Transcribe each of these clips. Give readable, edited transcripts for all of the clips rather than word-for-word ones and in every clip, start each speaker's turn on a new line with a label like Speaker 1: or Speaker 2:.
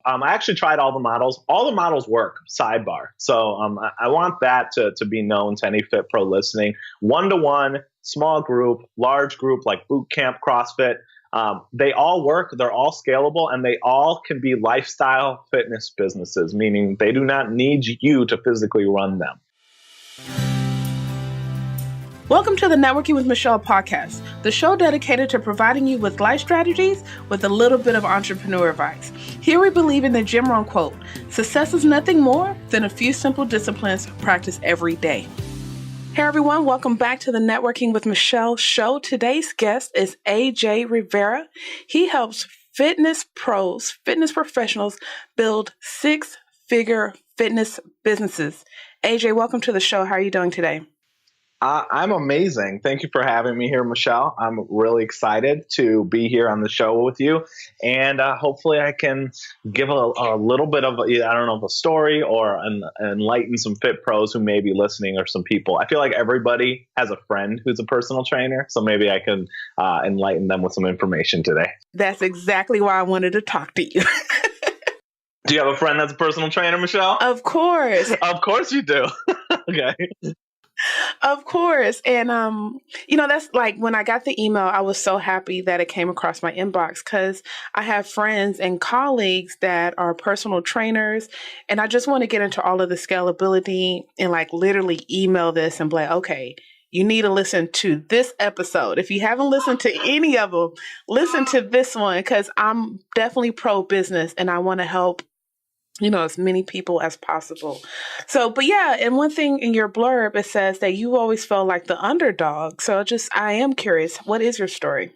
Speaker 1: I actually tried all the models. All the models work, sidebar. So I want that to be known to any Fit Pro listening. 1-to-1, small group, large group, like boot camp, CrossFit. They all work. They're all scalable, and they all can be lifestyle fitness businesses, meaning they do not need you to physically run them.
Speaker 2: Welcome to the Networking with Michelle podcast, the show dedicated to providing you with life strategies with a little bit of entrepreneur advice. Here we believe in the Jim Rohn quote, success is nothing more than a few simple disciplines practiced every day. Hey everyone, welcome back to the Networking with Michelle show. Today's guest is AJ Rivera. He helps fitness pros, fitness professionals build six-figure fitness businesses. AJ, welcome to the show. How are you doing today?
Speaker 1: I'm amazing. Thank you for having me here, Michelle. I'm really excited to be here on the show with you. And hopefully I can give a little bit of, a story or enlighten some fit pros who may be listening or some people. I feel like everybody has a friend who's a personal trainer. So maybe I can enlighten them with some information today.
Speaker 2: That's exactly why I wanted to talk to you.
Speaker 1: Do you have a friend that's a personal trainer, Michelle?
Speaker 2: Of course.
Speaker 1: Of course you do. Okay.
Speaker 2: Of course. And, that's like when I got the email, I was so happy that it came across my inbox because I have friends and colleagues that are personal trainers. And I just want to get into all of the scalability and like literally email this and be like, okay, you need to listen to this episode. If you haven't listened to any of them, listen to this one because I'm definitely pro business and I want to help as many people as possible. So, but yeah, and one thing in your blurb, it says that you always felt like the underdog. So I am curious, what is your story?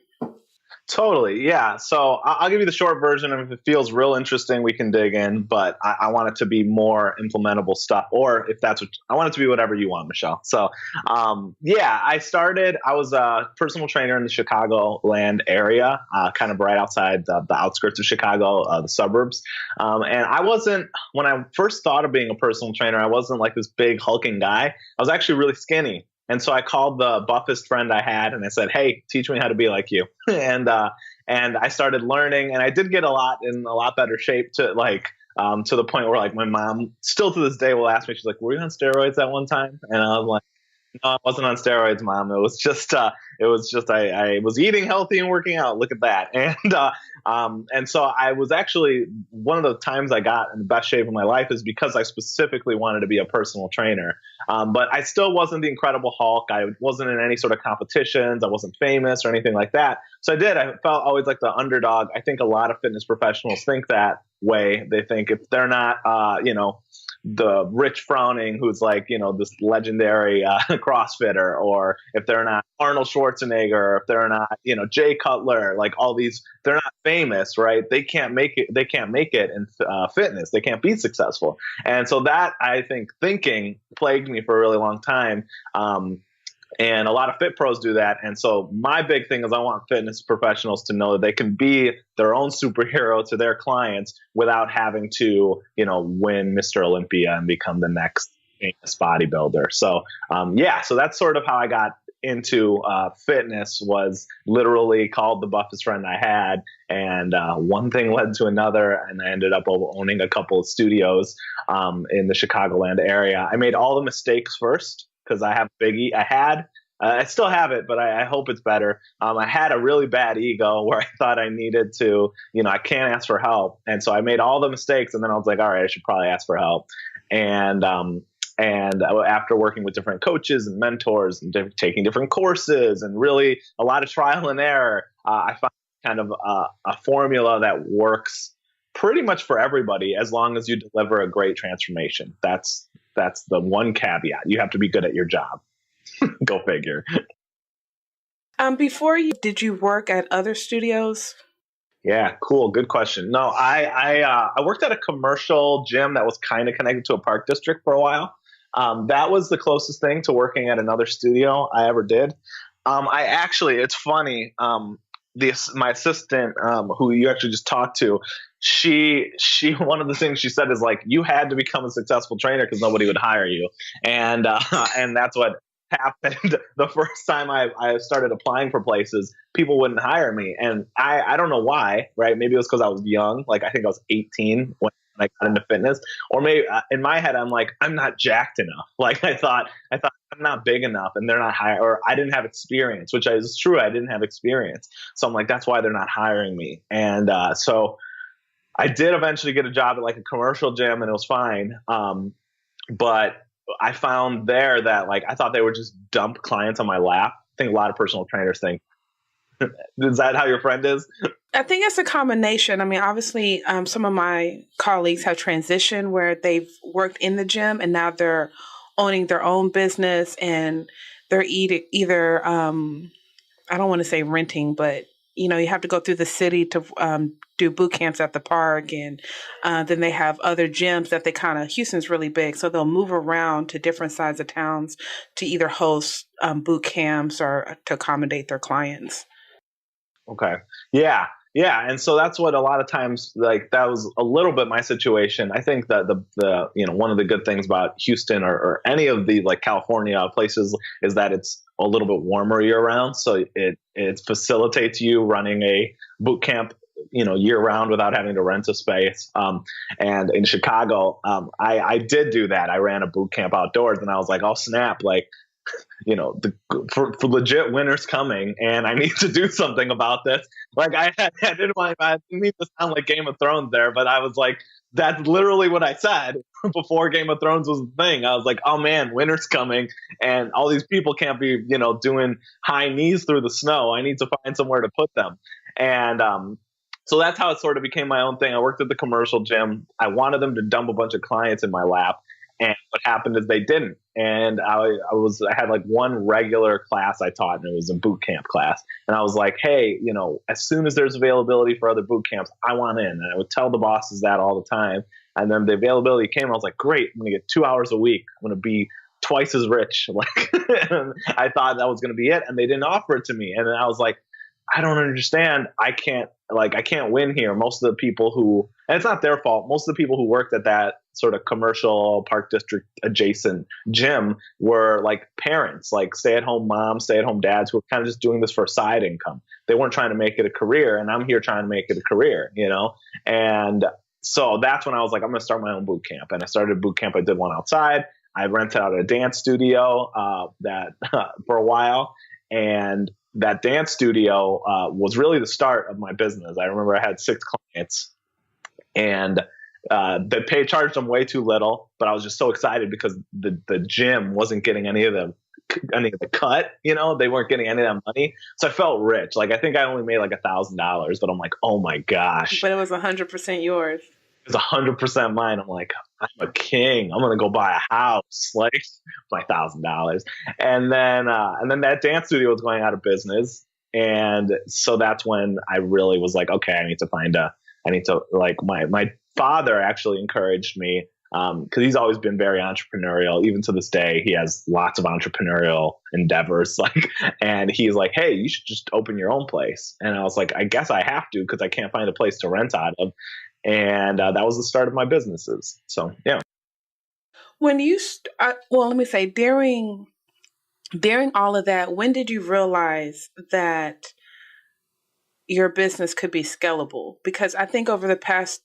Speaker 1: Totally. Yeah. So I'll give you the short version. And if it feels real interesting, we can dig in, but I want it to be more implementable stuff, or if that's what I want it to be, whatever you want, Michelle. So, I was a personal trainer in the Chicagoland area, kind of right outside the outskirts of Chicago, the suburbs. And when I first thought of being a personal trainer, I wasn't like this big hulking guy. I was actually really skinny. And so I called the buffest friend I had and I said, hey, teach me how to be like you. And I started learning, and I did get in a lot better shape to the point where like my mom still to this day will ask me, she's like, were you on steroids at one time? And I was like, no, I wasn't on steroids, Mom. It was just I was eating healthy and working out. Look at that. And so I was actually, one of the times I got in the best shape of my life is because I specifically wanted to be a personal trainer. But I still wasn't the Incredible Hulk. I wasn't in any sort of competitions. I wasn't famous or anything like that. So I felt always like the underdog. I think a lot of fitness professionals think that way. They think if they're not, the Rich Frowning, who's like, this legendary CrossFitter, or if they're not Arnold Schwarzenegger, or if they're not, Jay Cutler, like all these, they're not famous, right? They can't make it in fitness. They can't be successful. And so that, I think, thinking plagued me for a really long time. And a lot of fit pros do that. And so my big thing is I want fitness professionals to know that they can be their own superhero to their clients without having to, win Mr. Olympia and become the next famous bodybuilder. So, so that's sort of how I got into fitness, was literally called the buffest friend I had. And one thing led to another. And I ended up owning a couple of studios in the Chicagoland area. I made all the mistakes first, because I have I still have it, but I hope it's better. I had a really bad ego where I thought I needed to, I can't ask for help. And so I made all the mistakes, and then I was like, all right, I should probably ask for help. And after working with different coaches and mentors and taking different courses and really a lot of trial and error, I found kind of a formula that works pretty much for everybody as long as you deliver a great transformation. That's the one caveat. You have to be good at your job. Go figure.
Speaker 2: Did you work at other studios?
Speaker 1: Yeah, cool. Good question. No, I worked at a commercial gym that was kind of connected to a park district for a while. That was the closest thing to working at another studio I ever did. It's funny. My assistant, who you actually just talked to, she one of the things she said is like, you had to become a successful trainer because nobody would hire you, and that's what happened the first time I started applying for places, people wouldn't hire me. And I don't know why, right? Maybe it was because I was young. Like, I think I was 18 when I got into fitness. Or maybe in my head, I'm like, I'm not jacked enough. Like, I thought I'm not big enough and they're not hiring, or I didn't have experience, which is true. I didn't have experience. So I'm like, that's why they're not hiring me. And so I did eventually get a job at like a commercial gym and it was fine. But I found there that like I thought they would just dump clients on my lap. I think a lot of personal trainers think. Is that how your friend is?
Speaker 2: I think it's a combination. I mean, obviously, some of my colleagues have transitioned where they've worked in the gym and now they're owning their own business and they're either I don't want to say renting, but you have to go through the city to do boot camps at the park, and then they have other gyms that they Houston's really big, so they'll move around to different sides of towns to either host boot camps or to accommodate their clients.
Speaker 1: Okay. Yeah. Yeah. And so that's what a lot of times, like, that was a little bit my situation. I think that the one of the good things about Houston or any of the like California places is that it's a little bit warmer year round. So it facilitates you running a boot camp, year round without having to rent a space. And in Chicago, I did do that. I ran a boot camp outdoors and I was like, oh snap. Like, for legit winter's coming and I need to do something about this. Like I didn't need to sound like Game of Thrones there, but I was like, that's literally what I said before Game of Thrones was a thing. I was like, oh man, winter's coming and all these people can't be, doing high knees through the snow. I need to find somewhere to put them. And, so that's how it sort of became my own thing. I worked at the commercial gym. I wanted them to dump a bunch of clients in my lap. And what happened is they didn't. And I had like one regular class I taught, and it was a boot camp class. And I was like, hey, as soon as there's availability for other boot camps, I want in. And I would tell the bosses that all the time. And then the availability came. I was like, great, I'm going to get 2 hours a week. I'm going to be twice as rich. Like, I thought that was going to be it. And they didn't offer it to me. And then I was like, I don't understand. I can't win here. Most of the people and it's not their fault. Most of the people who worked at that sort of commercial Park District adjacent gym were like parents, like stay-at-home moms, stay-at-home dads who were kind of just doing this for a side income. They weren't trying to make it a career, and I'm here trying to make it a career, And so that's when I was like, I'm going to start my own boot camp. And I started a boot camp. I did one outside. I rented out a dance studio that for a while, and that dance studio was really the start of my business. I remember I had 6 clients, and they charged them way too little, but I was just so excited because the gym wasn't getting any of the cut. They weren't getting any of that money, so I felt rich. Like I think I only made like $1,000, but I'm like, oh my gosh!
Speaker 2: But it was 100% yours.
Speaker 1: It was 100% mine. I'm like, I'm a king. I'm gonna go buy a house, like my $1,000. And then that dance studio was going out of business, and so that's when I really was like, okay, I need to like my father actually encouraged me because he's always been very entrepreneurial. Even to this day, he has lots of entrepreneurial endeavors. And he's like, hey, you should just open your own place. And I was like, I guess I have to because I can't find a place to rent out of. And that was the start of my businesses. So, yeah.
Speaker 2: When you, let me say, during all of that, when did you realize that your business could be scalable? Because I think over the past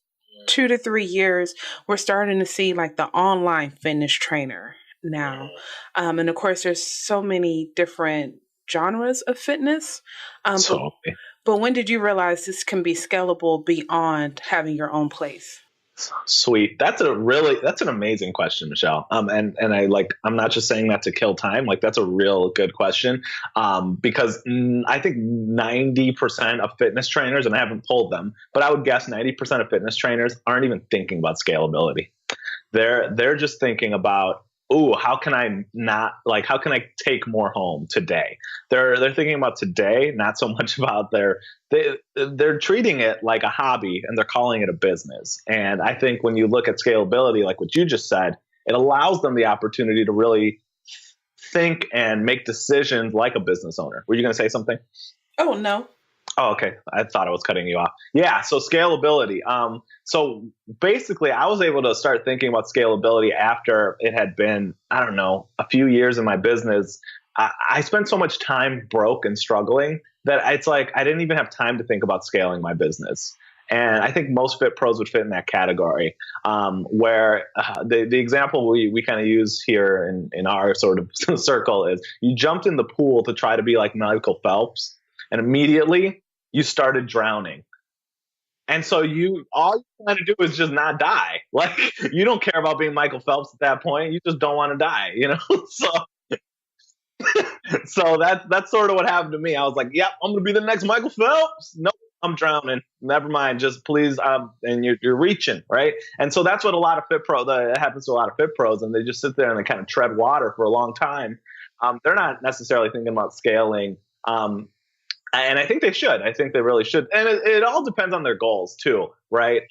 Speaker 2: 2 to 3 years, we're starting to see like the online fitness trainer now. And of course, there's so many different genres of fitness. But when did you realize this can be scalable beyond having your own place?
Speaker 1: Sweet. That's an amazing question, Michelle. And I'm not just saying that to kill time. Like that's a real good question. Because I think 90% of fitness trainers, and I haven't polled them, but I would guess 90% of fitness trainers aren't even thinking about scalability. They're just thinking about, how can I take more home today? They're thinking about today, not so much about they're treating it like a hobby and they're calling it a business. And I think when you look at scalability, like what you just said, it allows them the opportunity to really think and make decisions like a business owner. Were you going to say something?
Speaker 2: Oh, no.
Speaker 1: Oh, okay. I thought I was cutting you off. Yeah. So scalability. So basically, I was able to start thinking about scalability after it had been, I don't know, a few years in my business. I spent so much time broke and struggling that it's like I didn't even have time to think about scaling my business. And I think most fit pros would fit in that category. Where the example we kind of use here in our sort of circle is you jumped in the pool to try to be like Michael Phelps, and immediately you started drowning. And so you all you want to do is just not die. Like you don't care about being Michael Phelps at that point. You just don't want to die, you know? So so that's sort of what happened to me. I was like, yep, I'm gonna be the next Michael Phelps. Nope, I'm drowning. Never mind. Just please, and you're reaching, right? And so that's what a lot of that happens to a lot of fit pros, and they just sit there and they kind of tread water for a long time. They're not necessarily thinking about scaling. And I think they should. I think they really should. And it all depends on their goals too, right?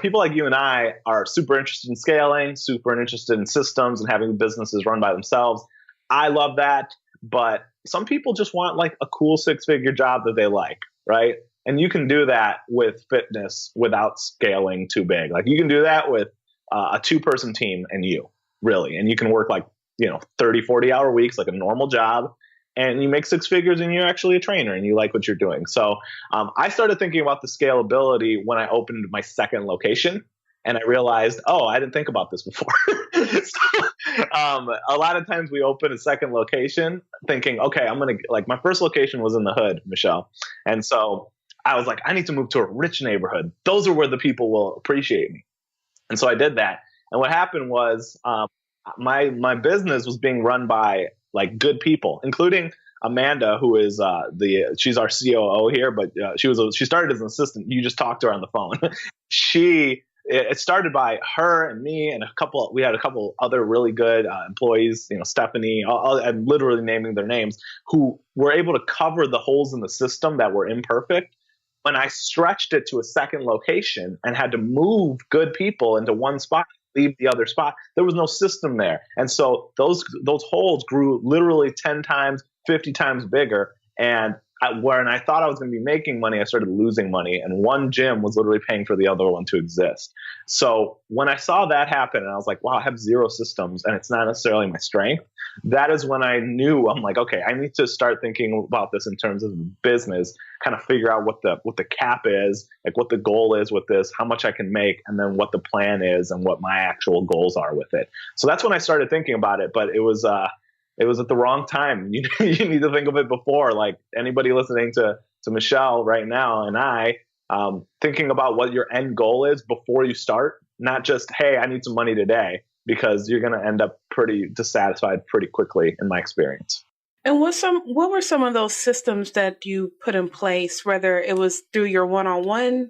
Speaker 1: People like you and I are super interested in scaling, super interested in systems and having businesses run by themselves. I love that. But some people just want like a cool 6-figure job that they like, right? And you can do that with fitness without scaling too big. Like you can do that with a 2-person team and you, really. And you can work like, 30, 40-hour weeks, like a normal job, and you make 6 figures and you're actually a trainer and you like what you're doing. So I started thinking about the scalability when I opened my second location, and I realized, oh, I didn't think about this before. So, a lot of times we open a second location thinking, okay, like my first location was in the hood, Michelle. And so I was like, I need to move to a rich neighborhood. Those are where the people will appreciate me. And so I did that. And what happened was my business was being run by like good people, including Amanda, who is she's our COO here, but she started as an assistant. You just talked to her on the phone. It started by her and me and we had a couple other really good employees, Stephanie, I'm literally naming their names, who were able to cover the holes in the system that were imperfect. When I stretched it to a second location and had to move good people into one spot, leave the other spot, there was no system there. And so those holes grew literally 10 times, 50 times bigger. And when I thought I was going to be making money, I started losing money. And one gym was literally paying for the other one to exist. So when I saw that happen, and I was like, wow, I have 0 systems and it's not necessarily my strength. That is when I knew, I'm like, okay, I need to start thinking about this in terms of business, kind of figure out what the cap is, like what the goal is with this, how much I can make, and then what the plan is and what my actual goals are with it. So that's when I started thinking about it. But it was at the wrong time. You need to think of it before. Like anybody listening to Michelle right now and I, thinking about what your end goal is before you start, not just, hey, I need some money today, because you're going to end up pretty dissatisfied pretty quickly in my experience.
Speaker 2: And what were some of those systems that you put in place, whether it was through your one-on-one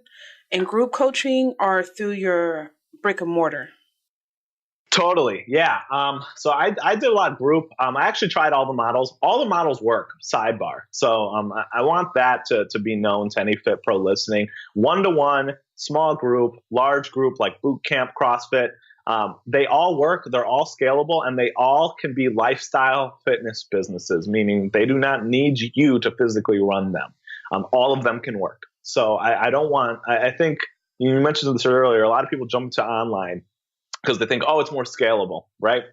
Speaker 2: and group coaching or through your brick and mortar?
Speaker 1: Totally. Yeah. So I did a lot of group. I actually tried all the models. All the models work, sidebar. So I want that to be known to any Fit Pro listening. 1-to-1, small group, large group, like boot camp, CrossFit. They all work. They're all scalable, and they all can be lifestyle fitness businesses, meaning they do not need you to physically run them. All of them can work. So I think you mentioned this earlier. A lot of people jump to online because they think, oh, it's more scalable, right?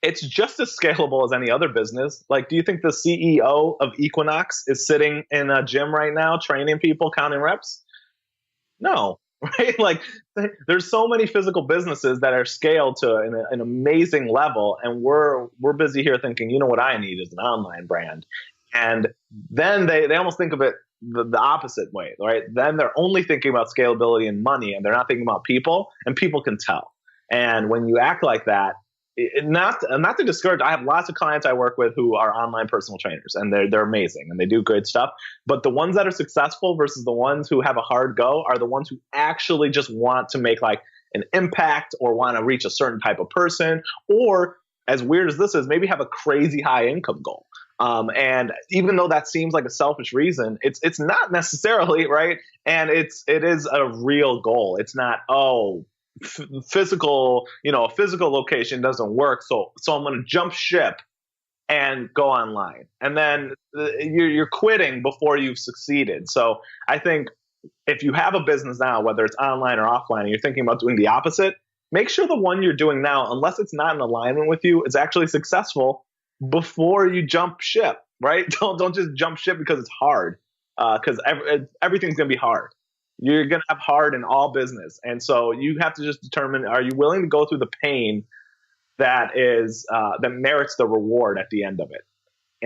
Speaker 1: It's just as scalable as any other business. Like, do you think the CEO of Equinox is sitting in a gym right now training people, counting reps? No, right? Like, there's so many physical businesses that are scaled to an amazing level, and we're busy here thinking, what I need is an online brand. And then they almost think of it the opposite way, right? Then they're only thinking about scalability and money, and they're not thinking about people, and people can tell. And when you act like that, not to discourage, I have lots of clients I work with who are online personal trainers, and they're amazing and they do good stuff. But the ones that are successful versus the ones who have a hard go are the ones who actually just want to make like an impact or want to reach a certain type of person, or as weird as this is, maybe have a crazy high income goal. And even though that seems like a selfish reason, it's not necessarily, right. And it is a real goal. It's not, physical, a physical location doesn't work. So I'm going to jump ship and go online. And then you're quitting before you've succeeded. So I think if you have a business now, whether it's online or offline, and you're thinking about doing the opposite, make sure the one you're doing now, unless it's not in alignment with you, is actually successful before you jump ship, right? Don't just jump ship because it's hard, because everything's going to be hard. You're going to have hard in all business. And so you have to just determine, are you willing to go through the pain that merits the reward at the end of it?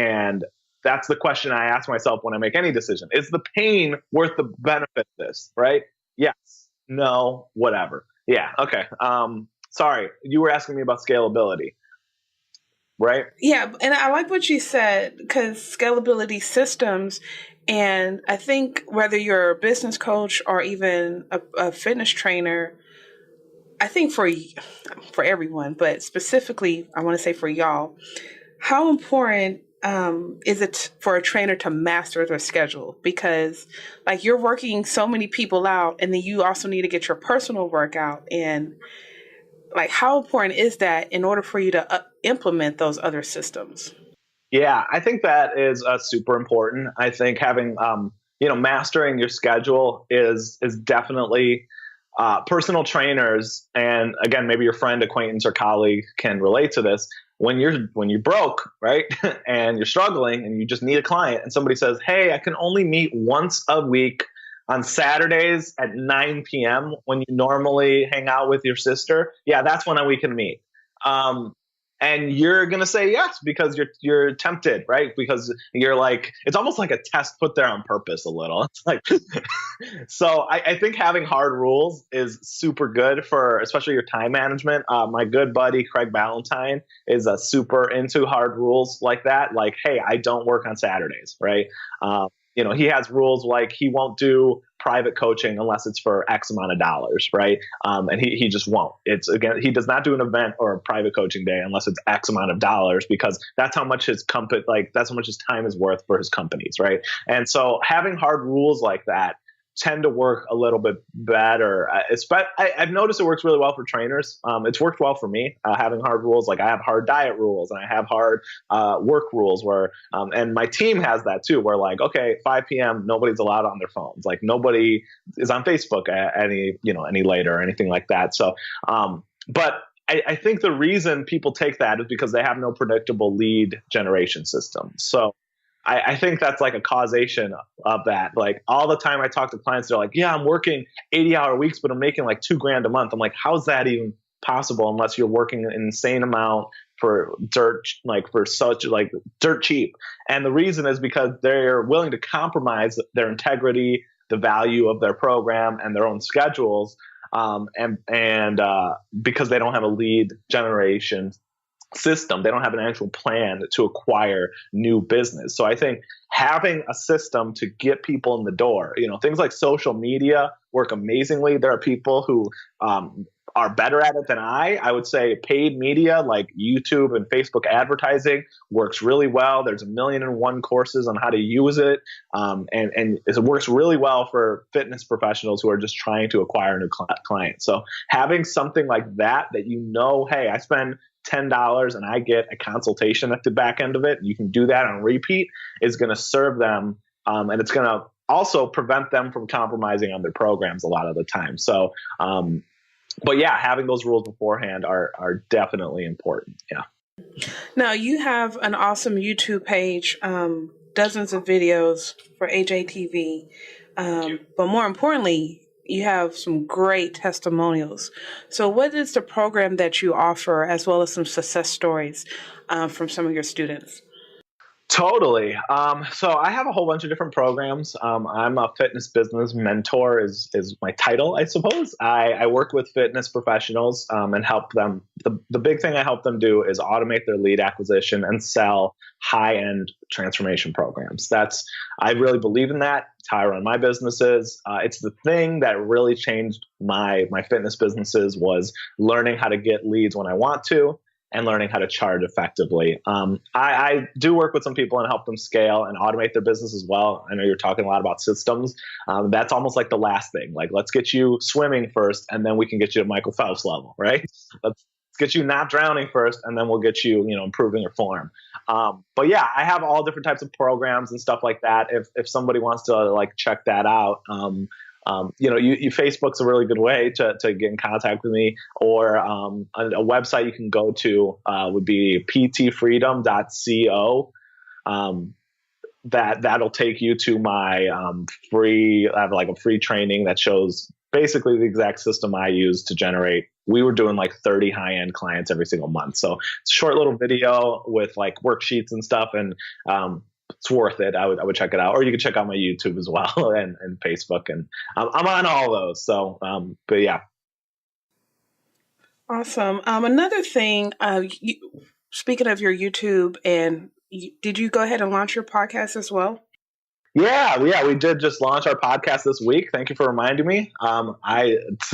Speaker 1: And that's the question I ask myself when I make any decision. Is the pain worth the benefit of this, right? Yes, no, whatever. Yeah, okay. Sorry, you were asking me about scalability, right?
Speaker 2: Yeah, and I like what you said, because scalability systems, and I think whether you're a business coach or even a fitness trainer, I think for everyone, but specifically, I want to say for y'all, how important is it for a trainer to master their schedule? Because like you're working so many people out, and then you also need to get your personal workout. And like, how important is that in order for you to implement those other systems?
Speaker 1: Yeah, I think that is super important. I think having, mastering your schedule is definitely personal trainers. And again, maybe your friend, acquaintance, or colleague can relate to this. When you're broke, right, and you're struggling, and you just need a client, and somebody says, "Hey, I can only meet once a week on Saturdays at 9 p.m. when you normally hang out with your sister." Yeah, that's when we can meet. And you're gonna say yes because you're tempted, right? Because you're like, it's almost like a test put there on purpose a little. It's like, so I think having hard rules is super good for especially your time management. My good buddy Craig Ballantyne is super into hard rules like that. Like, hey, I don't work on Saturdays, right? He has rules like he won't do private coaching unless it's for X amount of dollars, right? And he just won't. He does not do an event or a private coaching day unless it's X amount of dollars, because that's how much his company, that's how much his time is worth for his companies, right? And so having hard rules like that tend to work a little bit better. I've noticed it works really well for trainers. It's worked well for me, having hard rules. Like I have hard diet rules, and I have hard work rules and my team has that too, where like, okay, 5 p.m. nobody's allowed on their phones. Like nobody is on Facebook any later or anything like that. So, but I think the reason people take that is because they have no predictable lead generation system. So I think that's like a causation of that. Like all the time I talk to clients, they're like, yeah, I'm working 80-hour weeks, but I'm making like $2,000 a month. I'm like, how's that even possible unless you're working an insane amount for dirt cheap? And the reason is because they're willing to compromise their integrity, the value of their program, and their own schedules. And because they don't have a lead generation system, they don't have an actual plan to acquire new business. So I think having a system to get people in the door, things like social media work amazingly. There are people who are better at it than I would say paid media like YouTube and Facebook advertising works really well. There's 1,000,001 courses on how to use it. And it works really well for fitness professionals who are just trying to acquire new clients. So having something like that, hey, I spend $10 and I get a consultation at the back end of it, you can do that on repeat, is going to serve them. And it's going to also prevent them from compromising on their programs a lot of the time. So, but yeah, having those rules beforehand are definitely important. Yeah.
Speaker 2: Now you have an awesome YouTube page, dozens of videos for AJTV. But more importantly, you have some great testimonials. So what is the program that you offer, as well as some success stories from some of your students?
Speaker 1: Totally. So I have a whole bunch of different programs. I'm a fitness business mentor is my title, I suppose. I work with fitness professionals and help them. The big thing I help them do is automate their lead acquisition and sell high-end transformation programs. I really believe in that. It's how I run my businesses. It's the thing that really changed my fitness businesses, was learning how to get leads when I want to, and learning how to charge effectively. I do work with some people and help them scale and automate their business as well. I know you're talking a lot about systems. That's almost like the last thing. Like, let's get you swimming first, and then we can get you to Michael Phelps level, right? get you not drowning first, and then we'll get you, improving your form. But yeah, I have all different types of programs and stuff like that. If somebody wants to like check that out, Facebook's a really good way to get in contact with me, or a website you can go to would be ptfreedom.co. That'll take you to my free. I have like a free training that shows basically the exact system I use to generate. We were doing like 30 high-end clients every single month. So it's a short little video with like worksheets and stuff, and it's worth it. I would check it out, or you can check out my YouTube as well and Facebook, and I'm on all those. So, but yeah.
Speaker 2: Awesome. Another thing, speaking of your YouTube, and did you go ahead and launch your podcast as well?
Speaker 1: Yeah, we did just launch our podcast this week. Thank you for reminding me. It's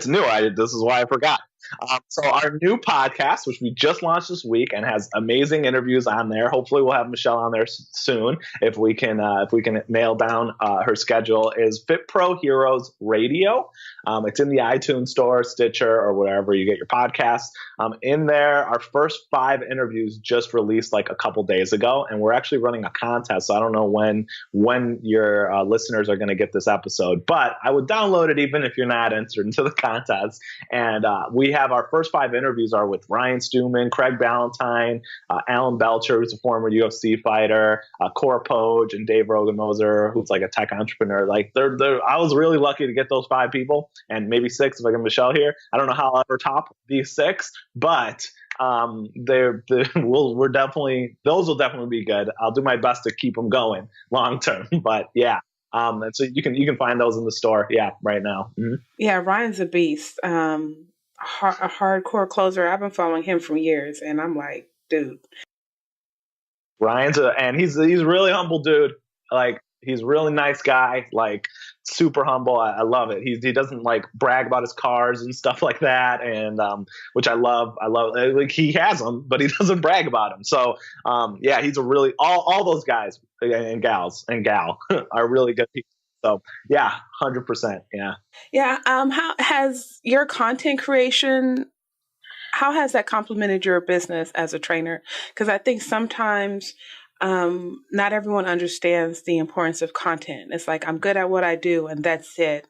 Speaker 1: new. This is why I forgot. So our new podcast, which we just launched this week and has amazing interviews on there. Hopefully we'll have Michelle on there soon if we can nail down her schedule, is FitPro Heroes Radio. It's in the iTunes store, Stitcher, or wherever you get your podcasts. In there, our first 5 interviews just released like a couple days ago, and we're actually running a contest. So I don't know when your listeners are going to get this episode, but I would download it even if you're not entered into the contest. And we have our first 5 interviews are with Ryan Stewman, Craig Ballantyne, Alan Belcher, who's a former UFC fighter, Cora Poge, and Dave Rogan-Moser, who's like a tech entrepreneur. Like I was really lucky to get those 5 people, and maybe 6 if I get Michelle here. I don't know how I'll ever top these 6, but those will definitely be good. I'll do my best to keep them going long term, but yeah. And so you can find those in the store. Yeah. Right now. Mm-hmm.
Speaker 2: Yeah. Ryan's a beast. A hardcore closer. I've been following him for years, and I'm like, dude.
Speaker 1: And he's a really humble dude. Like, he's a really nice guy, like super humble. I love it. He doesn't like brag about his cars and stuff like that, and which I love. Like, he has them, but he doesn't brag about them. So yeah, he's a really all those guys and gals and gal are really good people. So yeah, 100%. Yeah.
Speaker 2: Yeah. How has your content creation? How has that complemented your business as a trainer? Because I think sometimes not everyone understands the importance of content. It's like, I'm good at what I do and that's it.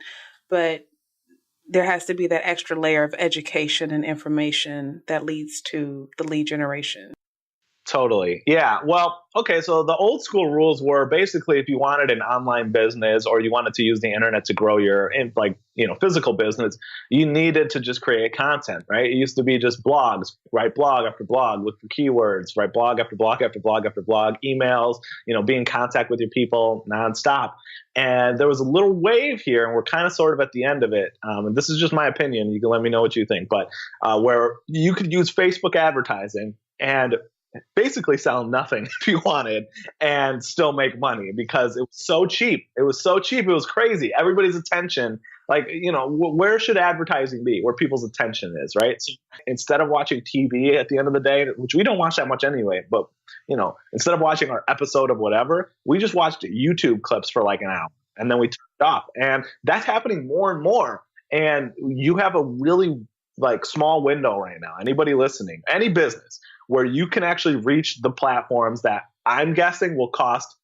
Speaker 2: But there has to be that extra layer of education and information that leads to the lead generation.
Speaker 1: Totally. Yeah. Well, okay. So the old school rules were basically, if you wanted an online business or you wanted to use the internet to grow your physical business, you needed to just create content, right? It used to be just blogs, write blog after blog, look for keywords, write blog after blog after blog after blog, emails, be in contact with your people nonstop. And there was a little wave here, and we're kind of sort of at the end of it. And this is just my opinion. You can let me know what you think, but where you could use Facebook advertising and basically sell nothing if you wanted and still make money, because it was so cheap. It was crazy. Everybody's attention, like, where should advertising be? Where people's attention is, right? So instead of watching TV at the end of the day, which we don't watch that much anyway, but instead of watching our episode of whatever, we just watched YouTube clips for like an hour and then we turned it off. And that's happening more and more. And you have a really like small window right now, anybody listening, any business, where you can actually reach the platforms that I'm guessing will cost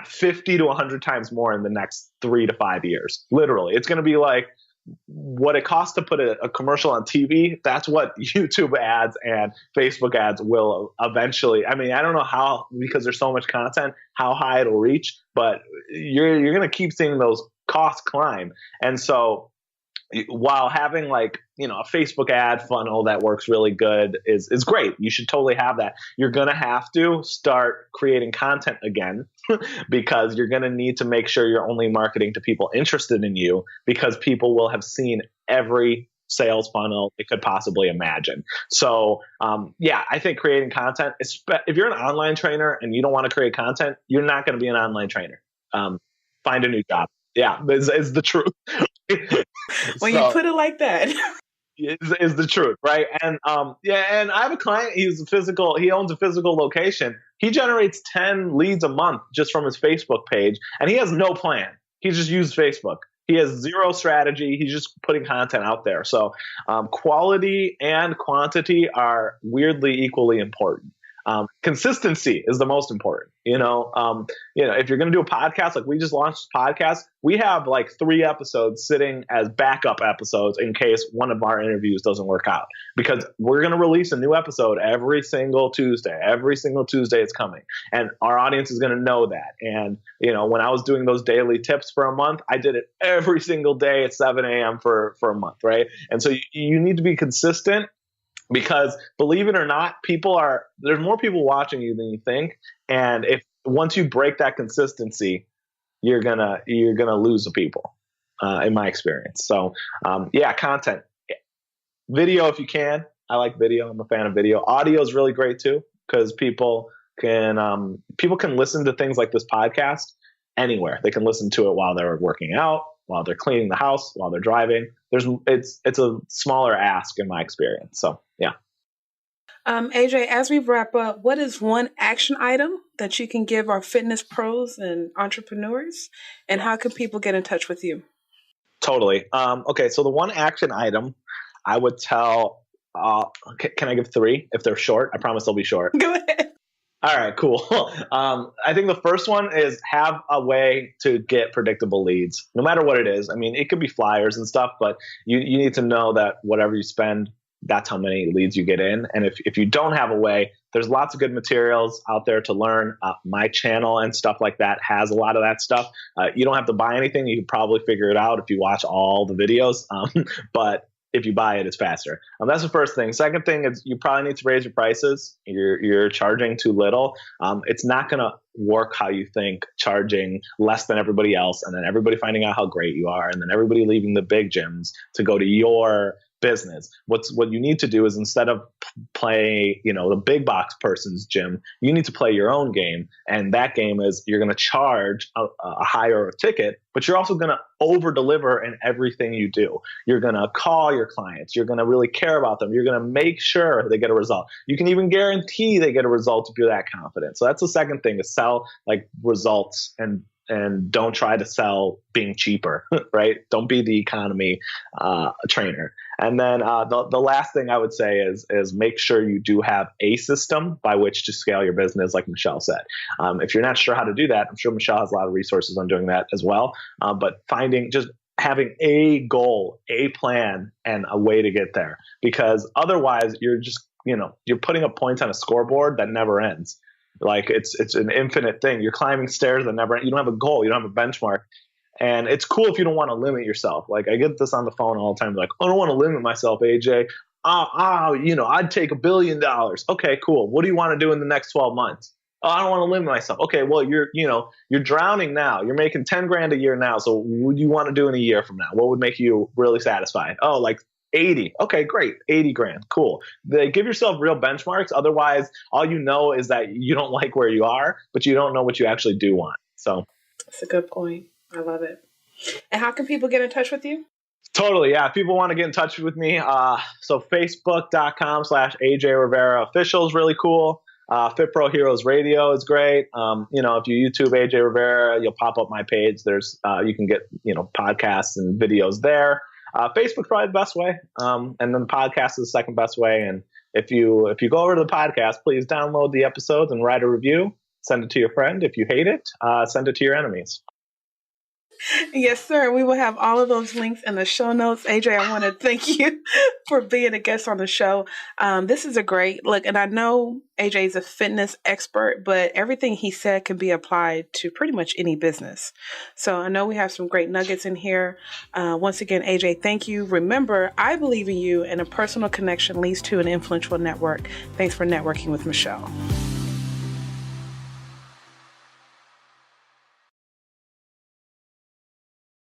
Speaker 1: 50 to 100 times more in the next 3 to 5 years. Literally, it's going to be like what it costs to put a commercial on TV. That's what YouTube ads and Facebook ads will eventually. I mean, I don't know how, because there's so much content, how high it'll reach, but you're going to keep seeing those costs climb. And so, while having like, a Facebook ad funnel that works really good is great. You should totally have that. You're going to have to start creating content again because you're going to need to make sure you're only marketing to people interested in you, because people will have seen every sales funnel they could possibly imagine. So yeah, I think creating content, if you're an online trainer and you don't want to create content, you're not going to be an online trainer. Find a new job. Yeah, is the truth.
Speaker 2: When you put it like that,
Speaker 1: is the truth, right? And and I have a client. He owns a physical location. He generates 10 leads a month just from his Facebook page, and he has no plan. He just used Facebook. He has zero strategy. He's just putting content out there. So quality and quantity are weirdly equally important. Consistency is the most important. If you're going to do a podcast, like we just launched a podcast, we have like 3 episodes sitting as backup episodes in case one of our interviews doesn't work out, because we're going to release a new episode every single Tuesday. Every single Tuesday it's coming, and our audience is going to know that. And when I was doing those daily tips for a month, I did it every single day at 7 a.m. for a month, right? And so you need to be consistent. Because believe it or not, there's more people watching you than you think. And if once you break that consistency, you're gonna lose the people, in my experience. So content, video if you can. I like video. I'm a fan of video. Audio is really great too, because people can listen to things like this podcast anywhere. They can listen to it while they're working out, while they're cleaning the house, while they're driving. It's a smaller ask in my experience. So yeah.
Speaker 2: AJ, as we wrap up, what is one action item that you can give our fitness pros and entrepreneurs, and how can people get in touch with you?
Speaker 1: Totally. Okay. So the one action item I would tell, can I give 3 if they're short? I promise they'll be short.
Speaker 2: Go ahead.
Speaker 1: All right, cool. I think the first one is have a way to get predictable leads, no matter what it is. I mean, it could be flyers and stuff, but you need to know that whatever you spend, that's how many leads you get in. And if you don't have a way, there's lots of good materials out there to learn. My channel and stuff like that has a lot of that stuff. You don't have to buy anything. You can probably figure it out if you watch all the videos. But if you buy it, it's faster. That's the first thing. Second thing is you probably need to raise your prices. You're charging too little. It's not going to work how you think, charging less than everybody else, and then everybody finding out how great you are, and then everybody leaving the big gyms to go to your business. What you need to do is, instead of play the big box person's gym, you need to play your own game. And that game is you're going to charge a higher ticket, but you're also going to over deliver in everything you do. You're going to call your clients. You're going to really care about them. You're going to make sure they get a result. You can even guarantee they get a result if you're that confident. So that's the second thing, is sell like results, and don't try to sell being cheaper, right? Don't be the economy trainer. And then the last thing I would say is make sure you do have a system by which to scale your business, like Michelle said. If you're not sure how to do that, I'm sure Michelle has a lot of resources on doing that as well. But just having a goal, a plan, and a way to get there. Because otherwise you're just, you're putting up points on a scoreboard that never ends. Like it's an infinite thing. You're climbing stairs that never end. You don't have a goal. You don't have a benchmark. And it's cool if you don't want to limit yourself. Like I get this on the phone all the time. Like, I don't want to limit myself, AJ. I'd take $1 billion. Okay, cool. What do you want to do in the next 12 months? Oh, I don't want to limit myself. Okay, well, you're drowning now. You're making 10 grand a year now. So what do you want to do in a year from now? What would make you really satisfied? Oh, like 80. Okay, great. 80 grand. Cool. Give yourself real benchmarks. Otherwise, all you know is that you don't like where you are, but you don't know what you actually do want. So
Speaker 2: that's a good point. I love it. And how can people get in touch with you?
Speaker 1: Totally. Yeah. If people want to get in touch with me, so facebook.com/AJ Rivera official is really cool. FitPro Heroes Radio is great. If you YouTube AJ Rivera, you'll pop up my page. There's you can get podcasts and videos there. Facebook's probably the best way, and then the podcast is the second best way. And if you go over to the podcast, please download the episodes and write a review. Send it to your friend. If you hate it, send it to your enemies.
Speaker 2: Yes, sir. We will have all of those links in the show notes. AJ, I want to thank you for being a guest on the show. This is a great look. And I know AJ is a fitness expert, but everything he said can be applied to pretty much any business. So I know we have some great nuggets in here. Once again, AJ, thank you. Remember, I believe in you, and a personal connection leads to an influential network. Thanks for networking with Michelle.